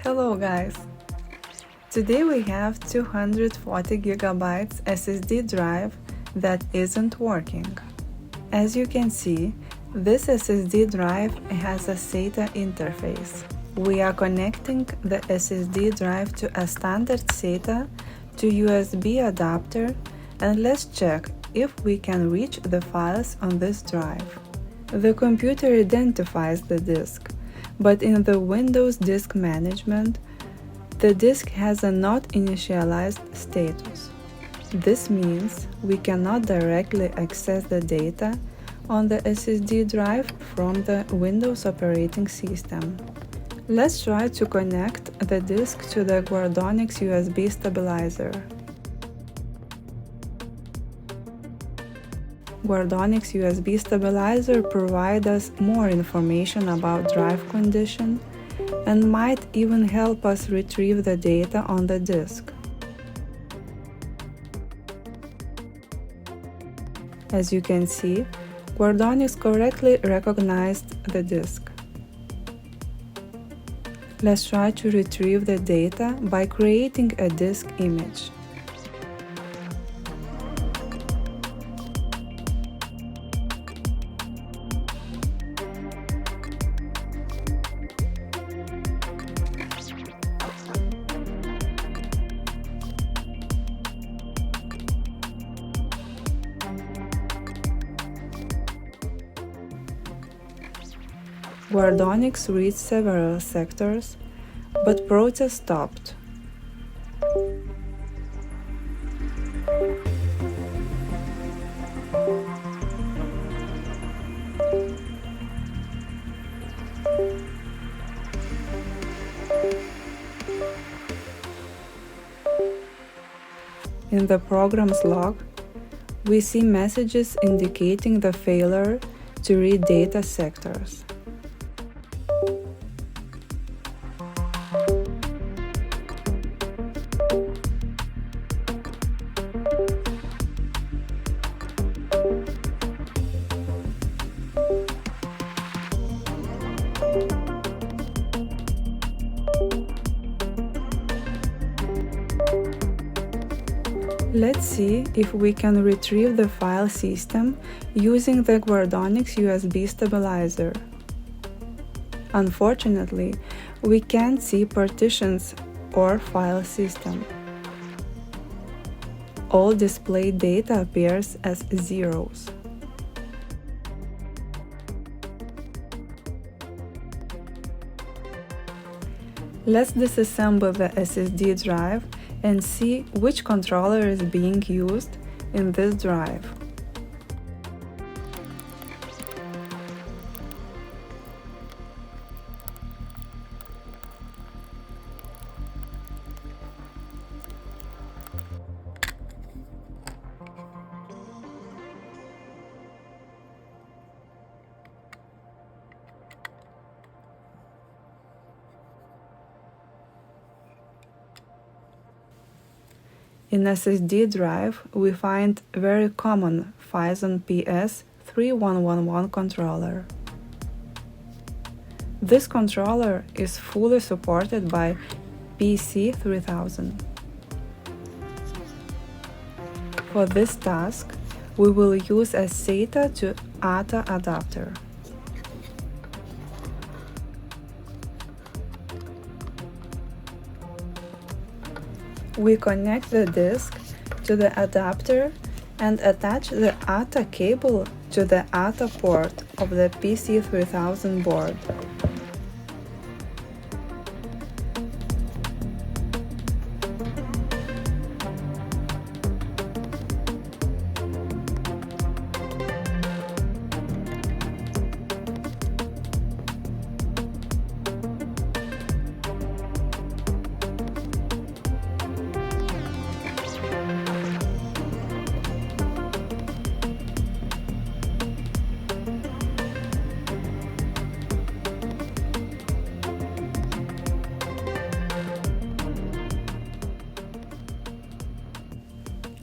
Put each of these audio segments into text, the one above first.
Hello guys! Today we have 240 GB SSD drive that isn't working. As you can see, this SSD drive has a SATA interface. We are connecting the SSD drive to a standard SATA to USB adapter, and let's check if we can reach the files on this drive. The computer identifies the disk, but in the Windows Disk Management, the disk has a not initialized status. This means we cannot directly access the data on the SSD drive from the Windows operating system. Let's try to connect the disk to the Guardonix USB stabilizer. Guardonix USB stabilizer provides us more information about drive condition and might even help us retrieve the data on the disk. As you can see, Guardonix correctly recognized the disk. Let's try to retrieve the data by creating a disk image. Guardonix reads several sectors, but process stopped. In the program's log, we see messages indicating the failure to read data sectors. Let's see if we can retrieve the file system using the Guardonix USB stabilizer. Unfortunately, we can't see partitions or file system. All displayed data appears as zeros. Let's disassemble the SSD drive and see which controller is being used in this drive. In SSD drive, we find very common PHISON PS3111 controller. This controller is fully supported by PC3000. For this task, we will use a SATA to ATA adapter. We connect the disk to the adapter and attach the ATA cable to the ATA port of the PC3000 board.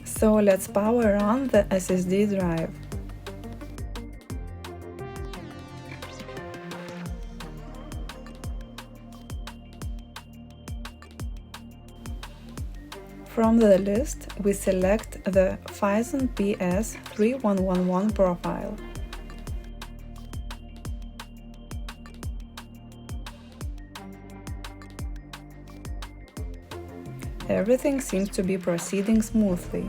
So let's power on the SSD drive. From the list, we select the PHISON PS3111 profile. Everything seems to be proceeding smoothly.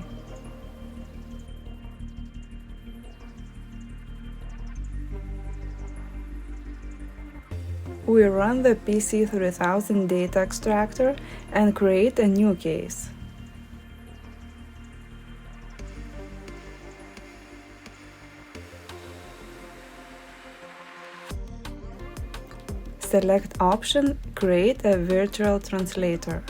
We run the PC3000 Data Extractor and create a new case. Select option Create a virtual translator.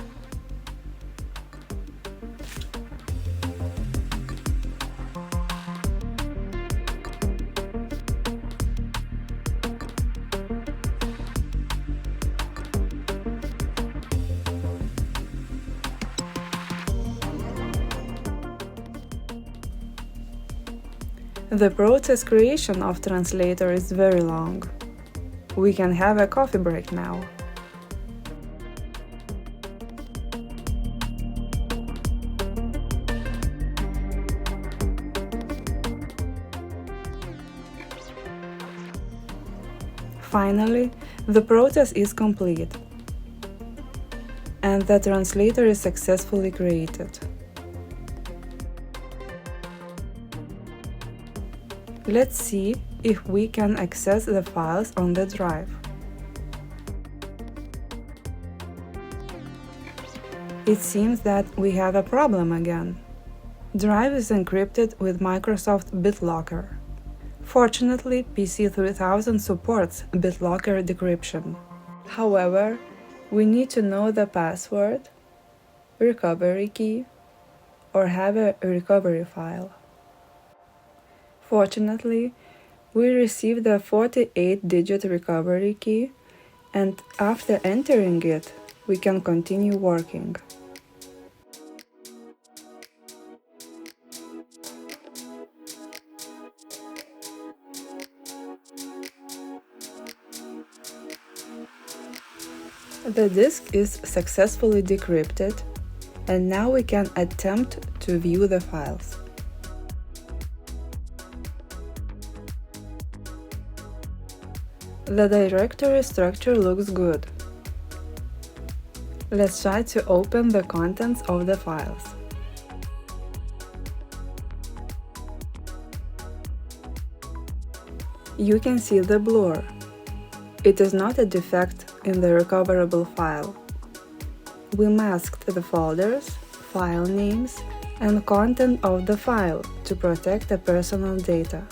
The process creation of Translator is very long. We can have a coffee break now. Finally, the process is complete, and the translator is successfully created. Let's see if we can access the files on the drive. It seems that we have a problem again. Drive is encrypted with Microsoft BitLocker. Fortunately, PC3000 supports BitLocker decryption. However, we need to know the password, recovery key, or have a recovery file. Fortunately, we received a 48-digit recovery key, and after entering it, we can continue working. The disk is successfully decrypted, and now we can attempt to view the files. The directory structure looks good. Let's try to open the contents of the files. You can see the blur. It is not a defect in the recoverable file. We masked the folders, file names, and content of the file to protect the personal data.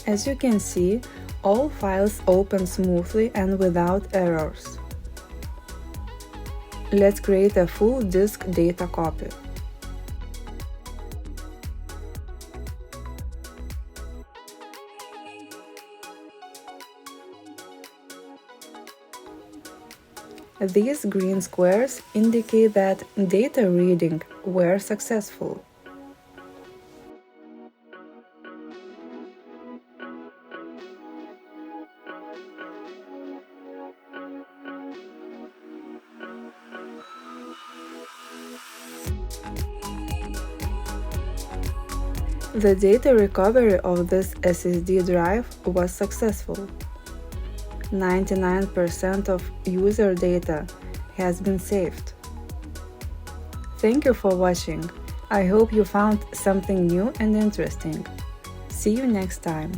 As you can see, all files open smoothly and without errors. Let's create a full disk data copy. These green squares indicate that data reading were successful. The data recovery of this SSD drive was successful. 99% of user data has been saved. Thank you for watching. I hope you found something new and interesting. See you next time.